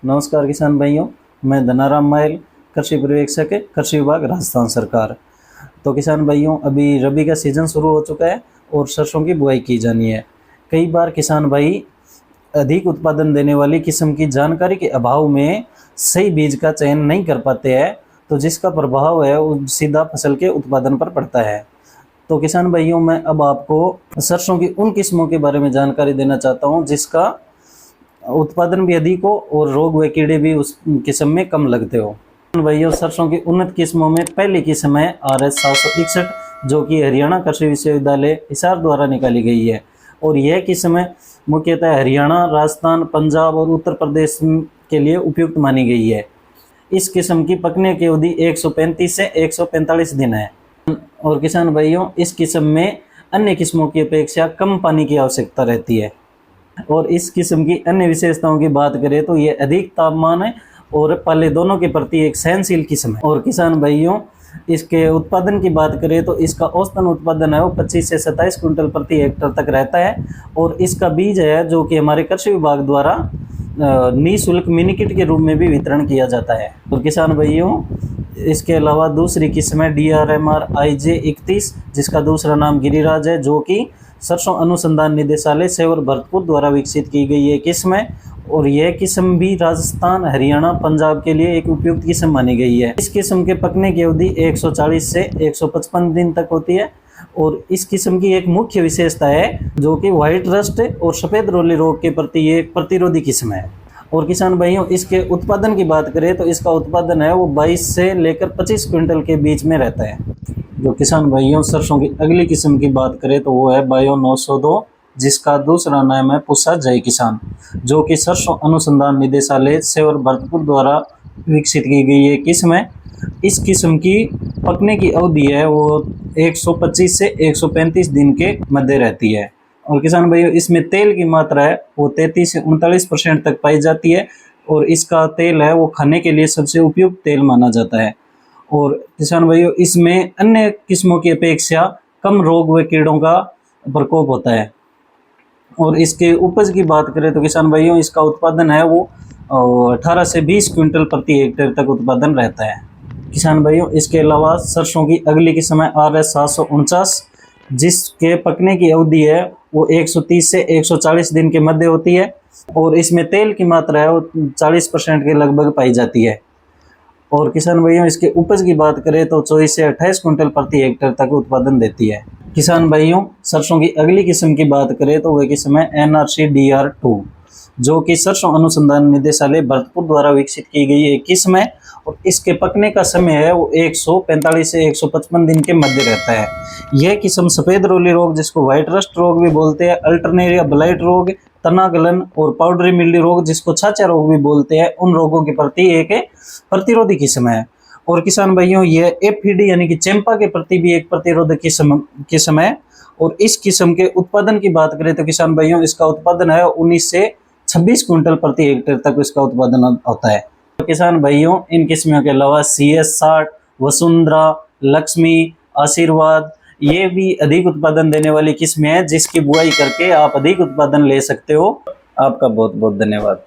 नमस्कार किसान भाइयों, मैं धनाराम माइल, कृषि पर्यवेक्षक है, कृषि विभाग राजस्थान सरकार। तो किसान भाइयों, अभी रबी का सीज़न शुरू हो चुका है और सरसों की बुआई की जानी है। कई बार किसान भाई अधिक उत्पादन देने वाली किस्म की जानकारी के अभाव में सही बीज का चयन नहीं कर पाते हैं, तो जिसका प्रभाव है वो सीधा फसल के उत्पादन पर पड़ता है। तो किसान भाइयों, मैं अब आपको सरसों की उन किस्मों के बारे में जानकारी देना चाहता हूँ जिसका उत्पादन भी अधिक हो और रोग व कीड़े भी उस किस्म में कम लगते हो। भाइयों, सरसों की उन्नत किस्मों में पहली किस्म है RS 761, जो कि हरियाणा कृषि विश्वविद्यालय हिसार द्वारा निकाली गई है। और यह किस्म मुख्यतः हरियाणा, राजस्थान, पंजाब और उत्तर प्रदेश के लिए उपयुक्त मानी गई है। इस किस्म की पकने की अवधि 135 से 145 दिन है। और किसान भाइयों, इस किस्म में अन्य किस्मों की अपेक्षा कम पानी की आवश्यकता रहती है। और इस किस्म की अन्य विशेषताओं की बात करें तो ये अधिक तापमान है और पहले दोनों के प्रति एक सहनशील किस्म है। और किसान भाइयों, इसके उत्पादन की बात करें तो इसका औसतन उत्पादन है वो 25 से 27 क्विंटल प्रति हेक्टेयर तक रहता है। और इसका बीज है जो कि हमारे कृषि विभाग द्वारा निःशुल्क मिनी किट के रूप में भी वितरण किया जाता है। और किसान भाइयों, इसके अलावा दूसरी किस्म है DRMR IJ 31, जिसका दूसरा नाम गिरिराज है, जो कि सरसों अनुसंधान निदेशालय सेवर भरतपुर द्वारा विकसित की गई है किस्म है। और यह किस्म भी राजस्थान, हरियाणा, पंजाब के लिए एक उपयुक्त किस्म मानी गई है। इस किस्म के पकने की अवधि 140 से 155 दिन तक होती है। और इस किस्म की एक मुख्य विशेषता है जो कि व्हाइट रस्ट और सफ़ेद रोली रोग के प्रति ये प्रतिरोधी किस्म है। और किसान भाइयों, इसके उत्पादन की बात करें तो इसका उत्पादन है वो 22 से लेकर 25 क्विंटल के बीच में रहता है। जो किसान भाइयों, सरसों की अगली किस्म की बात करें तो वो है बायो 902, जिसका दूसरा नाम है पुसा जय किसान, जो कि सरसों अनुसंधान निदेशालय सेवर भरतपुर द्वारा विकसित की गई है किस्म है। इस किस्म की पकने की अवधि है वो 125 से 135 दिन के मध्य रहती है। और किसान भाइयों, इसमें तेल की मात्रा है वो 33 से 39% तक पाई जाती है। और इसका तेल है वो खाने के लिए सबसे उपयुक्त तेल माना जाता है। और किसान भाइयों, इसमें अन्य किस्मों की अपेक्षा कम रोग व कीड़ों का प्रकोप होता है। और इसके उपज की बात करें तो किसान भाइयों, इसका उत्पादन है वो 18 से 20 क्विंटल प्रति हेक्टेयर तक उत्पादन रहता है। किसान भाइयों, इसके अलावा सरसों की अगली किस्म है RS 749, जिसके पकने की अवधि है वो 130 से 140 दिन के मध्य होती है। और इसमें तेल की मात्रा है वो 40% के लगभग पाई जाती है। और किसान भाइयों, इसके उपज की बात करें तो 24 से 28 क्विंटल प्रति हेक्टेयर तक उत्पादन देती है। किसान भाइयों, सरसों की अगली किस्म की बात करें तो वह किस्म है NRC DR2, जो कि सरसों अनुसंधान निदेशालय भरतपुर द्वारा विकसित की गई एक किस्म है। और इसके पकने का समय है वो 145 से 155 दिन के मध्य रहता है। यह किस्म सफ़ेद रोली रोग, जिसको व्हाइट रस्ट रोग भी बोलते हैं, अल्टरनेरिया ब्लाइट रोग, तना गलन और पाउडरी मिल्डी रोग, जिसको छाछा रोग भी बोलते हैं, उन रोगों के प्रति एक प्रतिरोधी किस्म है। और किसान भाइयों, यह FED यानी कि चंपा के प्रति भी एक प्रतिरोधक किस्म है। और इस किस्म के उत्पादन की बात करें तो किसान भाइयों, इसका उत्पादन है 19 से 26 क्विंटल प्रति हेक्टेयर तक इसका उत्पादन होता है। तो किसान भाइयों, इन किस्मों के अलावा CS 60, वसुंधरा, लक्ष्मी, आशीर्वाद, ये भी अधिक उत्पादन देने वाली किस्में हैं, जिसकी बुआई करके आप अधिक उत्पादन ले सकते हो। आपका बहुत बहुत धन्यवाद।